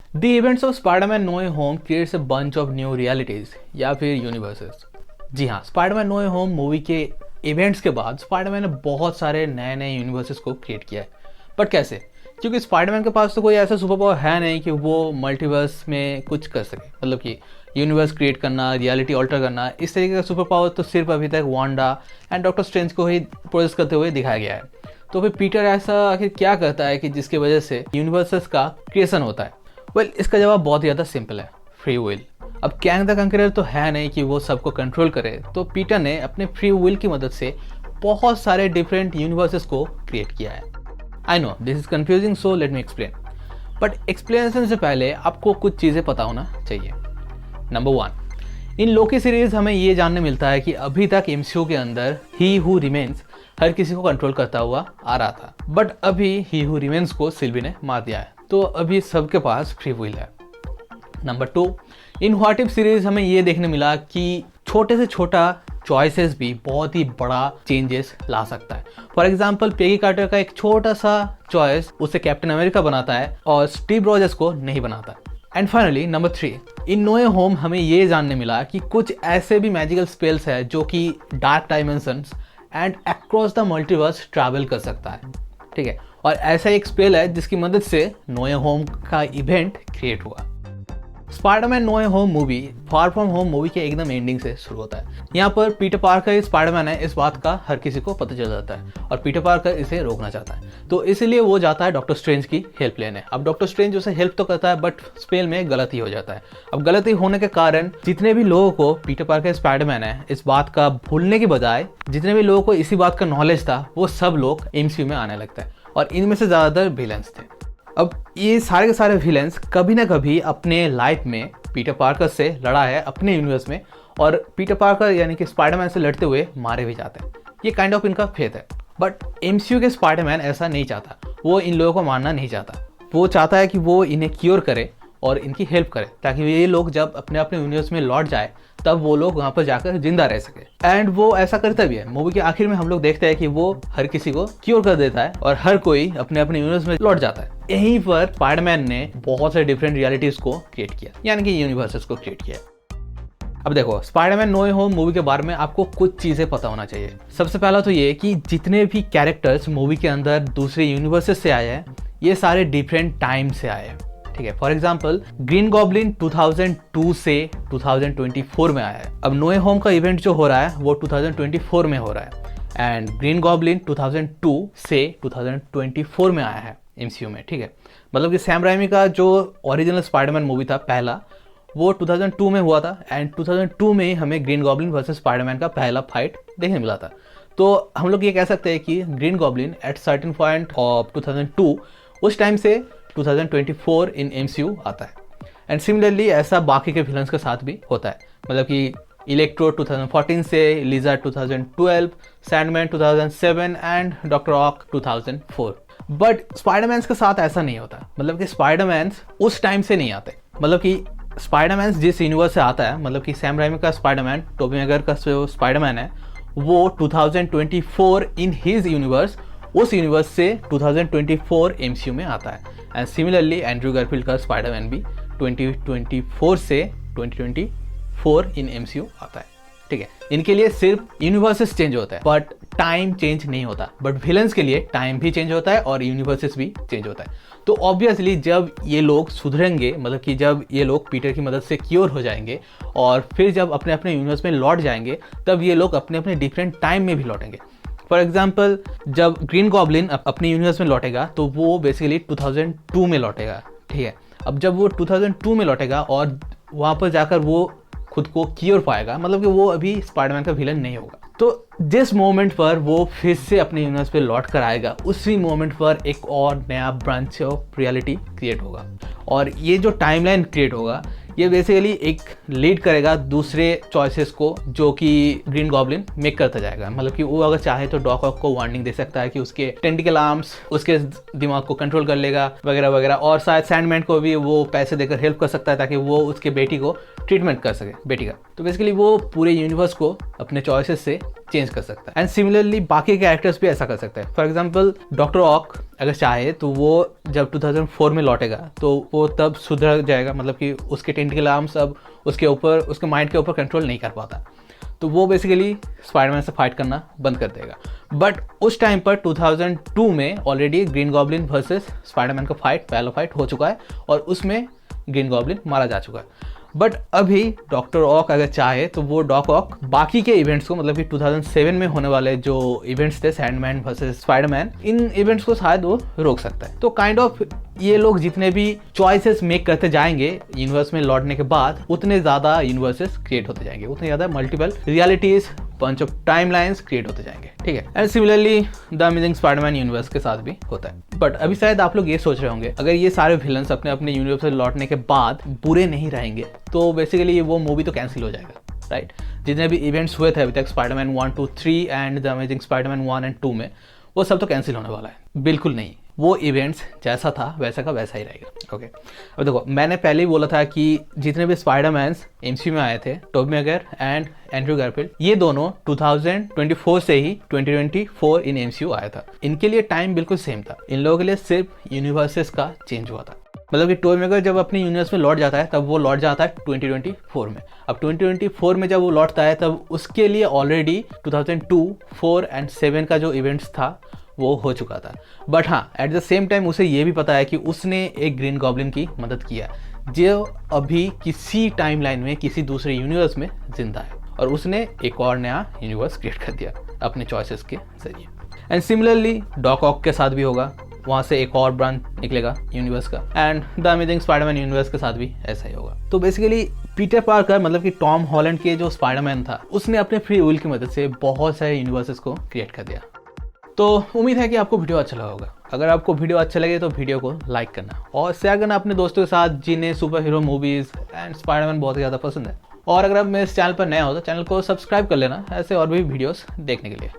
The events of Spiderman No Way Home creates a bunch of new realities या फिर universes. जी हाँ, Spiderman No Way Home movie के events के बाद स्पाइडरमैन ने बहुत सारे नए नए यूनिवर्सेस को क्रिएट किया है। बट कैसे? क्योंकि स्पाइडरमैन के पास तो कोई ऐसा सुपर पावर है नहीं कि वो मल्टीवर्स में कुछ कर सके, मतलब कि यूनिवर्स क्रिएट करना, रियलिटी ऑल्टर करना, इस तरीके का सुपर पावर तो सिर्फ अभी तक वांडा एंड डॉक्टर स्ट्रेंज को ही प्रोसेस करते हुए दिखाया गया है। तो फिर पीटर ऐसा आखिर क्या करता है कि जिसकी वजह से यूनिवर्सेस का क्रिएशन होता है? वेल, इसका जवाब बहुत ज़्यादा सिंपल है, फ्री विल। अब कैंग द कंकरर तो है नहीं कि वो सबको कंट्रोल करे, तो पीटर ने अपने फ्री विल की मदद से बहुत सारे डिफरेंट यूनिवर्सेस को क्रिएट किया है। I know this is confusing, so let me explain. But explanation से पहले आपको कुछ चीज़ें पता होना चाहिए। नंबर 1, इन लोकी सीरीज हमें ये जानने मिलता है कि अभी तक एमसीयू के अंदर ही हु रिमेन्स हर किसी को कंट्रोल करता हुआ आ रहा था, बट अभी ही हु रिमेन्स को सिल्वी ने मार दिया है, तो अभी सबके पास फ्री विल है। Number 2, in what if series हमें ये देखने मिला कि छोटे से छोटा चॉइसेस भी बहुत ही बड़ा चेंजेस ला सकता है। फॉर एग्जाम्पल, पेगी कार्टर का एक छोटा सा चॉइस उसे कैप्टन अमेरिका बनाता है और स्टीव रॉजर्स को नहीं बनाता। And finally number 3, in No Way Home हमें ये जानने मिला कि कुछ ऐसे भी मैजिकल स्पेल्स है जो कि dark dimensions and across the multiverse travel कर सकता है। ठीक है, और ऐसा एक स्पेल है जिसकी मदद से नो वे होम का इवेंट क्रिएट हुआ। Spiderman No Way Home movie Far From Home movie के एकदम एंडिंग से शुरू होता है। यहाँ पर पीटर पार्कर स्पाइडरमैन है, इस बात का हर किसी को पता चल जाता है और पीटर पार्कर इसे रोकना चाहता है, तो इसीलिए वो जाता है डॉक्टर स्ट्रेंज की हेल्प लेने। अब डॉक्टर स्ट्रेंज उसे हेल्प तो करता है, बट स्पेल में गलती हो जाता है। अब गलती होने के कारण जितने भी लोगों को पीटर पार्कर स्पाइडरमैन है इस बात का भूलने के बजाय जितने भी लोगों को इसी बात का नॉलेज था, वो सब लोग एमसीयू में आने लगता है और इनमें से ज़्यादातर विलेंस थे। अब ये सारे के सारे विलेंस कभी ना कभी अपने लाइफ में पीटर पार्कर से लड़ा है अपने यूनिवर्स में, और पीटर पार्कर यानी कि स्पाइडरमैन से लड़ते हुए मारे भी जाते हैं। ये काइंड ऑफ इनका फेथ है। बट एमसीयू के स्पाइडरमैन ऐसा नहीं चाहता, वो इन लोगों को मारना नहीं चाहता। वो चाहता है कि वो इन्हें क्योर करे और इनकी हेल्प करे, ताकि ये लोग जब अपने अपने यूनिवर्स में लौट जाए तब वो लोग वहाँ पर जाकर जिंदा रह सके। एंड वो ऐसा करता भी है। मूवी के आखिर में हम लोग देखते हैं कि वो हर किसी को क्योर कर देता है और हर कोई अपने अपने यूनिवर्स में लौट जाता है। यहीं पर स्पाइडरमैन ने बहुत सारे डिफरेंट रियलिटीज को क्रिएट किया, यानी कि यूनिवर्सेस को क्रिएट किया। अब देखो, Spiderman No Way Home movie के बारे में आपको कुछ चीजें पता होना चाहिए। सबसे पहला तो ये कि जितने भी कैरेक्टर्स मूवी के अंदर दूसरे यूनिवर्सेस से आए हैं, ये सारे डिफरेंट टाइम से आए हैं। ठीक है, फॉर एग्जाम्पल ग्रीन गॉब्लिन 2002 से 2024 में आया है। अब नो वे होम का इवेंट जो हो रहा है वो 2024 में हो रहा है, एंड ग्रीन गॉब्लिन 2002 से 2024 में आया है एमसीयू में। ठीक है, मतलब कि सैम राइमी का जो ओरिजिनल स्पाइडरमैन मूवी था पहला, वो 2002 में हुआ था, एंड 2002 में हमें ग्रीन गॉब्लिन वर्सेस स्पाइडरमैन का पहला फाइट देखने मिला था। तो हम लोग ये कह सकते हैं कि green goblin at certain point of 2002 उस टाइम से 2024 इन एमसीयू आता है। एंड सिमिलरली ऐसा बाकी के विलन्स के साथ भी होता है, मतलब कि इलेक्ट्रो 2014 से, लिजर्ड 2012, सैंडमैन 2007 एंड डॉक्टर ऑक 2004। बट स्पाइडरमैन के साथ ऐसा नहीं होता, मतलब कि स्पाइडरमैन उस टाइम से नहीं आते। मतलब कि स्पाइडरमैन जिस यूनिवर्स से आता है, मतलब कि सैम राइमी का स्पाइडरमैन, टोबी मैगर का जो स्पाइडरमैन है, वो 2024 इन हिज यूनिवर्स, उस यूनिवर्स से 2024 एमसीयू में आता है। एंड सिमिलरली एंड्रू गारफील्ड का स्पाइडरमैन भी 2024 से 2024 इन एमसीयू आता है। ठीक है, इनके लिए सिर्फ यूनिवर्सेस चेंज होता है बट टाइम चेंज नहीं होता। बट विलन्स के लिए टाइम भी चेंज होता है और यूनिवर्सेस भी चेंज होता है। तो ऑब्वियसली जब ये लोग सुधरेंगे, मतलब कि जब ये लोग पीटर की मदद से क्योर हो जाएंगे और फिर जब अपने अपने यूनिवर्स में लौट जाएंगे, तब ये लोग अपने अपने डिफरेंट टाइम में भी लौटेंगे। फॉर एग्जाम्पल, जब ग्रीन गॉब्लिन अपने यूनिवर्स में लौटेगा तो वो बेसिकली 2002 में लौटेगा। ठीक है, अब जब वो 2002 में लौटेगा और वहाँ पर जाकर वो खुद को क्योर पाएगा, मतलब कि वो अभी स्पाइडरमैन का विलन नहीं होगा। तो जिस मोमेंट पर वो फिर से अपने यूनिवर्स पे लौट कर आएगा, उसी मोमेंट पर एक और नया ब्रांच ऑफ रियलिटी क्रिएट होगा, और ये जो टाइमलाइन क्रिएट होगा ये बेसिकली एक लीड करेगा दूसरे चॉइसेस को जो कि ग्रीन गॉब्लिन मेक करता जाएगा। मतलब कि वो अगर चाहे तो डॉक ऑक को वार्निंग दे सकता है कि उसके टेंटिकल आर्म्स उसके दिमाग को कंट्रोल कर लेगा वगैरह वगैरह, और शायद सैंडमैन को भी वो पैसे देकर हेल्प कर सकता है ताकि वो उसके बेटी को ट्रीटमेंट कर सके, बेटी का। तो बेसिकली वो पूरे यूनिवर्स को अपने चॉइसेस से चेंज कर सकता है। एंड सिमिलरली बाकी कैरेक्टर्स भी ऐसा कर सकते हैं। फॉर एग्जाम्पल डॉक्टर ऑक अगर चाहे तो वो जब 2004 में लौटेगा तो वो तब सुधर जाएगा, मतलब कि उसके टेंटिकल आर्म्स अब उसके ऊपर, उसके माइंड के ऊपर कंट्रोल नहीं कर पाता, तो वो बेसिकली स्पाइडरमैन से फाइट करना बंद कर देगा। बट उस टाइम पर 2002 में already green goblin versus Spiderman का पहला फाइट हो चुका है और उसमें ग्रीन गॉब्लिन मारा जा चुका है। बट अभी डॉक्टर ऑक अगर चाहे तो वो डॉक ऑक बाकी के इवेंट्स को, मतलब कि 2007 में होने वाले जो इवेंट्स थे सैंडमैन वर्सेस स्पाइडरमैन, इन इवेंट्स को शायद वो रोक सकता है। तो काइंड ऑफ ये लोग जितने भी चॉइसेस मेक करते जाएंगे यूनिवर्स में लौटने के बाद, उतने ज़्यादा यूनिवर्सेस क्रिएट होते जाएंगे, उतने ज़्यादा multiple realities, bunch of timelines create होते जाएंगे, ठीक है। And similarly the amazing Spiderman universe के साथ भी होता है। बट अभी शायद आप लोग ये सोच रहे होंगे, अगर ये सारे विलन्स अपने अपने यूनिवर्स से लौटने के बाद बुरे नहीं रहेंगे तो बेसिकली वो मूवी तो कैंसिल हो जाएगा, राइट। जितने भी इवेंट्स हुए थे अभी तक Spiderman 1, 2, 3 and the amazing Spiderman 1 और 2 में, वो सब तो कैंसिल होने वाला है। बिल्कुल नहीं, वो इवेंट्स जैसा था वैसा का वैसा ही रहेगा, ओके। अब देखो, मैंने पहले ही बोला था कि जितने भी स्पाइडरमैन्स एमसीयू में आए थे, Tobey Maguire and Andrew Garfield, ये दोनों 2024 से ही 2024 इन एमसीयू आया था। इनके लिए टाइम बिल्कुल सेम था, इन लोगों के लिए सिर्फ यूनिवर्सेस का चेंज हुआ था। मतलब कि टोबी मैguire जब अपने यूनिवर्स में लौट जाता है तब वो लौट जाता है 2024 में। अब 2024 में जब वो लौटता है तब उसके लिए ऑलरेडी 2002, 4 एंड 7 का जो इवेंट्स था वो हो चुका था। बट हाँ, एट द सेम टाइम उसे ये भी पता है कि उसने एक ग्रीन गॉब्लिन की मदद किया जो अभी किसी टाइमलाइन में किसी दूसरे यूनिवर्स में जिंदा है, और उसने एक और नया यूनिवर्स क्रिएट कर दिया अपने चॉइसेस के जरिए। एंड सिमिलरली डॉक ऑक के साथ भी होगा, वहाँ से एक और ब्रांच निकलेगा यूनिवर्स का। And the amazing Spiderman universe के साथ भी ऐसा ही होगा। तो बेसिकली पीटर पार्कर, मतलब कि टॉम हॉलैंड के जो स्पाइडरमैन था, उसने अपने फ्री विल की मदद से बहुत सारे यूनिवर्सेस को क्रिएट कर दिया। तो उम्मीद है कि आपको वीडियो अच्छा लगा होगा। अगर आपको वीडियो अच्छा लगे तो वीडियो को लाइक करना और शेयर करना अपने दोस्तों के साथ जिन्हें super hero movies and Spiderman बहुत ही ज़्यादा पसंद है। और अगर आप मेरे चैनल पर नए हो तो चैनल को सब्सक्राइब कर लेना ऐसे और भी वीडियोस देखने के लिए।